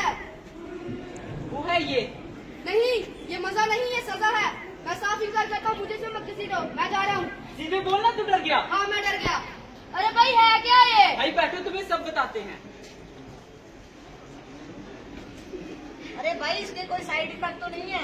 है। वो है ये। नहीं, ये मजा नहीं, ये सजा है। मैं साफ इंकार करता हूँ, मुझे से मत घसीटो। मैं जा रहा हूँ। सीधे बोलना, तू डर गया? हाँ, मैं डर गया। अरे भाई, है क्या ये? भाई बैठो, तुम्हें सब बताते हैं। अरे भाई, इसके कोई साइड इफेक्ट तो नहीं है?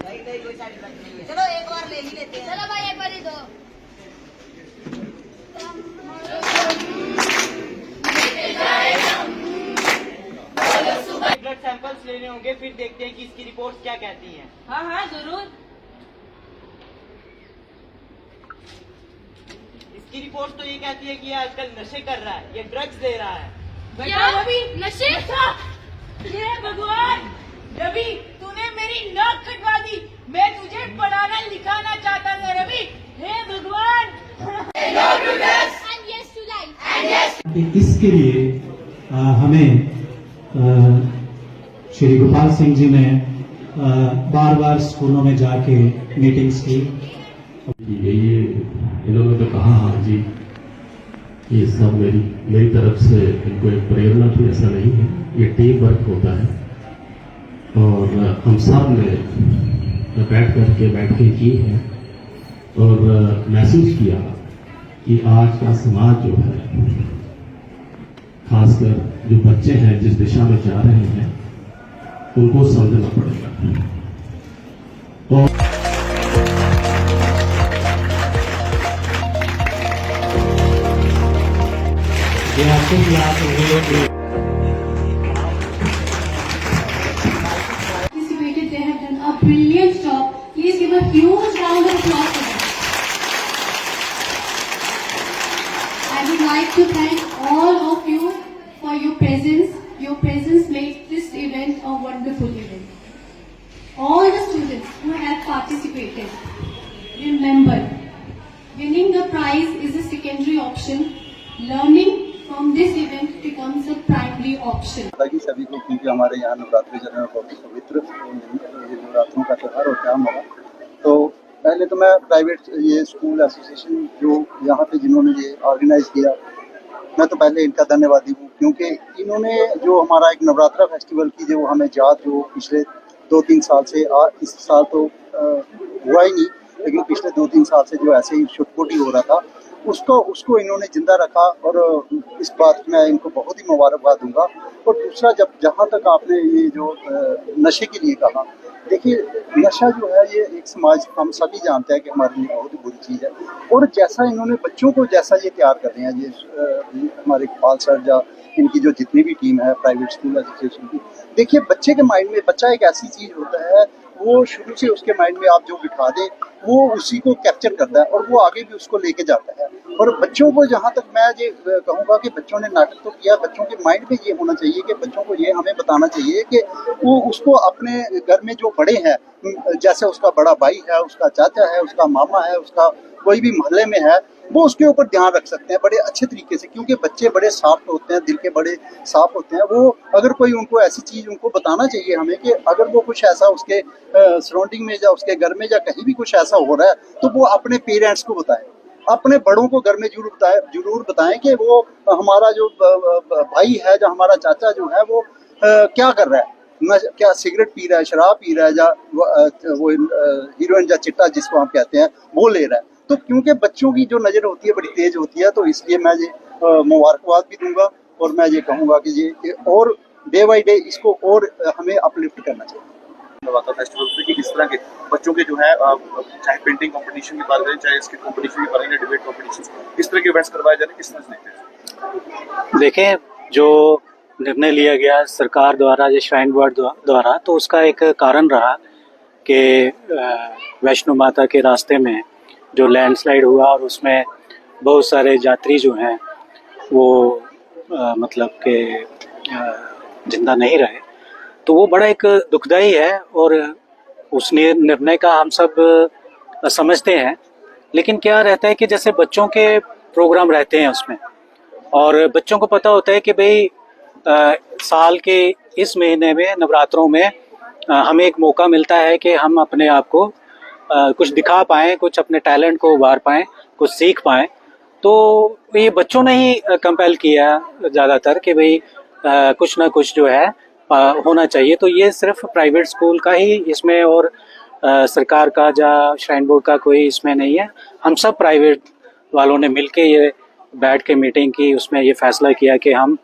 नहीं, कोई साइड इफेक्ट नहीं है। चलो एक बार ले ही लेते हैं। चलो भाई, एक बार ही दो। ब्लड सैंपल्स लेने होंगे, फिर देखते हैं कि इसकी रिपोर्ट क्या कहती हैं। हाँ हाँ जरूर। इसकी रिपोर्ट तो ये कहती है कि ये आजकल नशे कर रहा है, ये ड्रग्स दे रहा है। क्या रवि? नशे? ये भगवान, रवि तूने मेरी नाक कटवा दी। मैं तुझे पढ़ाना लिखाना चाहता था रवि। हे भगवान। And yes to life. And yes. इसके लिए हमें श्री गोपाल सिंह जी ने बार बार स्कूलों में जाके मीटिंग्स की। ये इन्होंने तो कहा हाँ जी, ये सब मेरी तरफ से इनको एक प्रेरणा थी, ऐसा नहीं है, ये टीम वर्क होता है। और हम सब ने बैठ के की है और महसूस किया कि आज का समाज जो है, खासकर जो बच्चे हैं जिस दिशा में जा रहे हैं, उनको समझना पड़ेगा। और ये आपको याद होंगे participated, they have done a brilliant job. Please give a huge round of applause for them. I would like to thank all of you for your presence. Your presence made this event a wonderful event. All the students who have participated, remember, winning the prize is a secondary option. Learning from this event becomes a primary option. ताकि सभी को, क्योंकि हमारे यहाँ नवरात्रि जो है बहुत पवित्र, ये नवरात्रों का त्यौहार होता है हमारा। तो पहले तो मैं प्राइवेट ये स्कूल एसोसिएशन जो यहाँ पे जिन्होंने ये ऑर्गेनाइज किया, मैं तो पहले इनका धन्यवादी हूँ, क्योंकि इन्होंने जो हमारा एक नवरात्रा फेस्टिवल की जो हमें याद जो पिछले 2-3 साल से, इस साल तो हुआ ही नहीं, लेकिन पिछले 2-3 साल से जो ऐसे ही छुटपुटी हो रहा था, उसको इन्होंने जिंदा रखा। और इस बात में इनको बहुत ही मुबारकबाद दूंगा। और दूसरा, जहाँ तक आपने ये जो नशे के लिए कहा, देखिए नशा जो है ये एक समाज, हम सभी जानते हैं कि हमारे लिए बहुत ही बुरी चीज़ है। और जैसा इन्होंने बच्चों को जैसा ये तैयार कर रहे हैं, ये हमारे गोपाल सर या इनकी जो जितनी भी टीम है प्राइवेट स्कूल एसोसिएशन की, देखिए बच्चे के माइंड में, बच्चा एक ऐसी चीज़ होता है, वो शुरू से उसके माइंड में आप जो बिठा दें वो उसी को कैप्चर करता है और वो आगे भी उसको लेके जाता है। और बच्चों को, जहाँ तक मैं ये कहूँगा कि बच्चों ने नाटक तो किया, बच्चों के माइंड में ये होना चाहिए कि बच्चों को ये हमें बताना चाहिए कि वो उसको अपने घर में जो बड़े हैं, जैसे उसका बड़ा भाई है, उसका चाचा है, उसका मामा है, उसका कोई भी मोहल्ले में है, वो उसके ऊपर ध्यान रख सकते हैं बड़े अच्छे तरीके से, क्योंकि बच्चे बड़े साफ होते हैं, दिल के बड़े साफ होते हैं। वो अगर कोई उनको ऐसी चीज़ उनको बताना चाहिए हमें कि अगर वो कुछ ऐसा उसके सराउंडिंग में या उसके घर में या कहीं भी कुछ ऐसा हो रहा है, तो वो अपने पेरेंट्स को बताएं, अपने बड़ों को घर में जरूर बताएं कि वो हमारा जो भाई है, जो हमारा चाचा जो है, वो क्या कर रहा है, क्या सिगरेट पी रहा है, शराब पी रहा है, या वो हीरोइन या चिट्टा जिसको हम कहते हैं वो ले रहा है। तो क्योंकि बच्चों की जो नज़र होती है बड़ी तेज होती है, तो इसलिए मैं ये मुबारकबाद भी दूंगा और मैं ये कहूँगा कि ये और डे बाई डे इसको और हमें अपलिफ्ट करना चाहिए। नवरात्रा फेस्टिवल से कि किस तरह के बच्चों के जो है, चाहे पेंटिंग कंपटीशन की बात करें, चाहे इसके कंपटीशन की बात करें, डिबेट कंपटीशन, किस तरह के इवेंट्स करवाए जा रहे हैं, किस तरह से देखते हैं? देखें, जो निर्णय लिया गया सरकार द्वारा, जो श्राइन बोर्ड द्वारा, तो उसका एक कारण रहा कि वैष्णो माता के रास्ते में जो लैंडस्लाइड हुआ और उसमें बहुत सारे यात्री जो हैं वो मतलब के जिंदा नहीं रहे, तो वो बड़ा एक दुखदाई है और उस निर्णय का हम सब समझते हैं। लेकिन क्या रहता है कि जैसे बच्चों के प्रोग्राम रहते हैं उसमें, और बच्चों को पता होता है कि भाई साल के इस महीने में नवरात्रों में हमें एक मौका मिलता है कि हम अपने आप को कुछ दिखा पाएँ, कुछ अपने टैलेंट को उभार पाएँ, कुछ सीख पाएँ। तो ये बच्चों ने ही कंपेल किया ज़्यादातर कि भाई कुछ ना कुछ जो है होना चाहिए। तो ये सिर्फ प्राइवेट स्कूल का ही इसमें और सरकार का या श्राइन बोर्ड का कोई इसमें नहीं है। हम सब प्राइवेट वालों ने मिलके ये बैठ के मीटिंग की, उसमें ये फैसला किया कि हम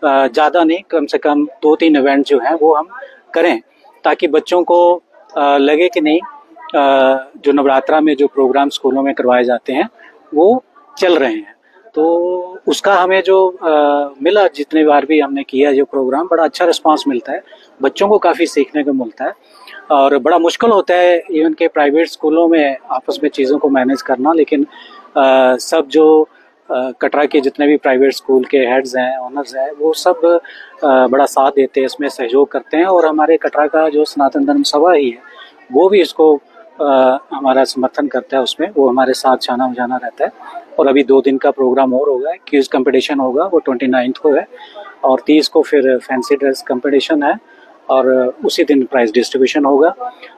ज़्यादा नहीं, कम से कम 2-3 इवेंट जो हैं वो हम करें, ताकि बच्चों को लगे कि नहीं जो नवरात्रा में जो प्रोग्राम स्कूलों में करवाए जाते हैं वो चल रहे हैं। तो उसका हमें जो मिला, जितने बार भी हमने किया जो प्रोग्राम, बड़ा अच्छा रिस्पांस मिलता है, बच्चों को काफ़ी सीखने को मिलता है। और बड़ा मुश्किल होता है इवन के प्राइवेट स्कूलों में आपस में चीज़ों को मैनेज करना, लेकिन सब जो कटरा के जितने भी प्राइवेट स्कूल के हेड्स हैं, ओनर्स हैं, वो सब बड़ा साथ देते हैं, इसमें सहयोग करते हैं। और हमारे कटरा का जो सनातन धर्म सभा ही है वो भी इसको हमारा समर्थन करता है, उसमें वो हमारे साथ छाना बजाना रहता है। और अभी 2 दिन का प्रोग्राम और होगा, क्विज कंपटीशन होगा, वो 29 को है, और 30 को फिर फैंसी ड्रेस कंपटीशन है, और उसी दिन प्राइज डिस्ट्रीब्यूशन होगा।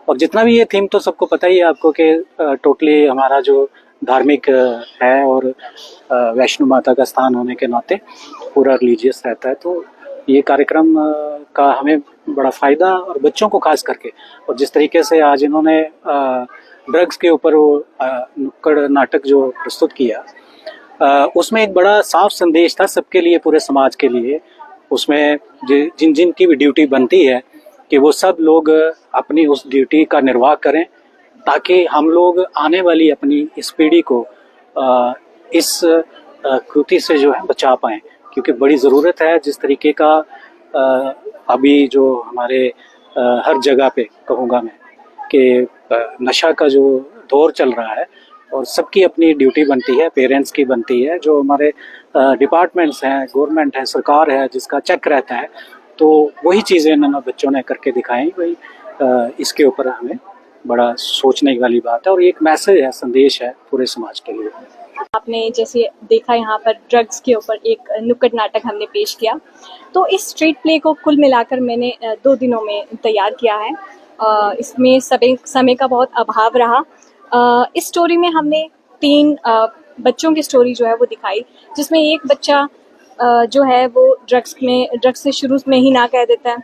और जितना भी ये थीम तो सबको पता ही है आपको कि टोटली हमारा जो धार्मिक है और वैष्णो माता का स्थान होने के नाते पूरा रिलीजियस रहता है। तो ये कार्यक्रम का हमें बड़ा फ़ायदा, और बच्चों को खास करके, और जिस तरीके से आज इन्होंने ड्रग्स के ऊपर वो नुक्कड़ नाटक जो प्रस्तुत किया, उसमें एक बड़ा साफ संदेश था सबके लिए, पूरे समाज के लिए। उसमें जिन जिन की भी ड्यूटी बनती है कि वो सब लोग अपनी उस ड्यूटी का निर्वाह करें, ताकि हम लोग आने वाली अपनी इस पीढ़ी को इस कृति से जो है बचा पाएँ, क्योंकि बड़ी ज़रूरत है। जिस तरीके का अभी जो हमारे हर जगह पे कहूँगा मैं कि नशा का जो दौर चल रहा है, और सबकी अपनी ड्यूटी बनती है, पेरेंट्स की बनती है, जो हमारे डिपार्टमेंट्स हैं, गवर्नमेंट है, सरकार है, जिसका चेक रहता है, तो वही चीज़ें इन्होंने बच्चों ने करके दिखाई। वही इसके ऊपर हमें बड़ा सोचने वाली बात है, और एक मैसेज है, संदेश है पूरे समाज के लिए। आपने जैसे देखा यहाँ पर ड्रग्स के ऊपर एक नुक्कड़ नाटक हमने पेश किया। तो इस स्ट्रीट प्ले को कुल मिलाकर मैंने 2 दिनों में तैयार किया है। इसमें समय का बहुत अभाव रहा। इस स्टोरी में हमने 3 बच्चों की स्टोरी जो है वो दिखाई, जिसमें एक बच्चा जो है वो ड्रग्स से शुरू में ही ना कह देता है।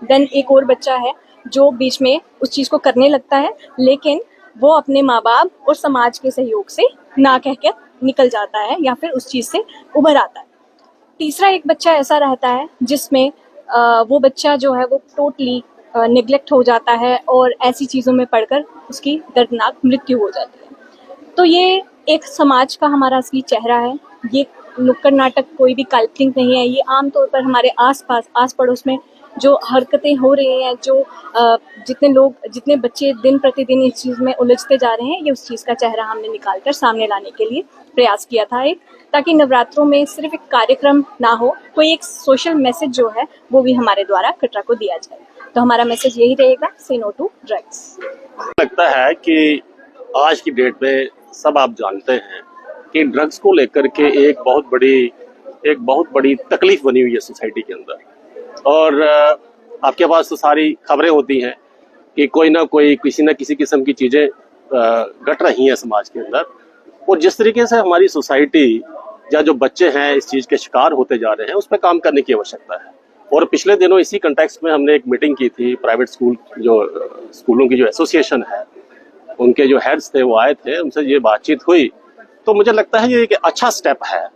देन एक और बच्चा है जो बीच में उस चीज़ को करने लगता है, लेकिन वो अपने माँ बाप और समाज के सहयोग से ना कहकर निकल जाता है या फिर उस चीज़ से उभर आता है। तीसरा एक बच्चा ऐसा रहता है जिसमें वो बच्चा जो है वो टोटली निगलेक्ट हो जाता है और ऐसी चीज़ों में पढ़कर उसकी दर्दनाक मृत्यु हो जाती है। तो ये एक समाज का हमारा असली चेहरा है। ये नुक्कड़ नाटक कोई भी काल्पनिक नहीं है। ये आमतौर पर हमारे आस पड़ोस में जो हरकतें हो रही हैं, जो जितने बच्चे दिन प्रतिदिन इस चीज़ में उलझते जा रहे हैं, ये उस चीज़ का चेहरा हमने निकाल कर सामने लाने के लिए प्रयास किया था ताकि नवरात्रों में सिर्फ एक कार्यक्रम ना हो, कोई एक सोशल मैसेज जो है वो भी हमारे द्वारा कटरा को दिया जाए। तो हमारा मैसेज यही रहेगा, से नो टू ड्रग्स। लगता है कि आज की डेट में सब आप जानते हैं कि ड्रग्स को लेकर के एक बहुत बड़ी तकलीफ बनी हुई है सोसाइटी के अंदर। और आपके पास तो सारी खबरें होती हैं कि कोई ना कोई किसी न किसी किस्म की चीज़ें घट रही हैं समाज के अंदर। और जिस तरीके से हमारी सोसाइटी या जो बच्चे हैं इस चीज़ के शिकार होते जा रहे हैं, उस पर काम करने की आवश्यकता है। और पिछले दिनों इसी कंटेक्स्ट में हमने एक मीटिंग की थी। प्राइवेट स्कूलों की जो एसोसिएशन है, उनके जो हेड्स थे वो आए थे, उनसे ये बातचीत हुई। तो मुझे लगता है ये एक अच्छा स्टेप है।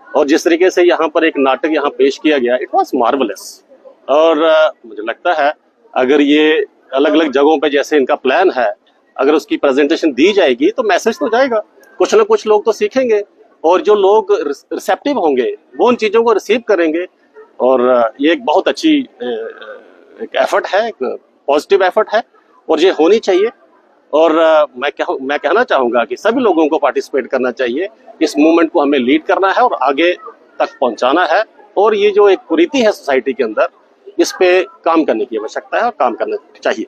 और जिस तरीके से यहाँ पर एक नाटक यहाँ पेश किया गया, इट वॉज मार्वलस। और मुझे लगता है अगर ये अलग अलग जगहों पे जैसे इनका प्लान है, अगर उसकी प्रेजेंटेशन दी जाएगी तो मैसेज तो जाएगा, कुछ ना कुछ लोग तो सीखेंगे, और जो लोग रिसेप्टिव होंगे वो उन चीज़ों को रिसीव करेंगे। और ये एक बहुत अच्छी एक एफर्ट है, एक पॉजिटिव एफर्ट है, और ये होनी चाहिए। और मैं कहना चाहूँगा कि सभी लोगों को पार्टिसिपेट करना चाहिए। इस मूवमेंट को हमें लीड करना है और आगे तक पहुँचाना है। और ये जो एक कुरीति है सोसाइटी के अंदर, इस पे काम करने की आवश्यकता है और काम करना चाहिए।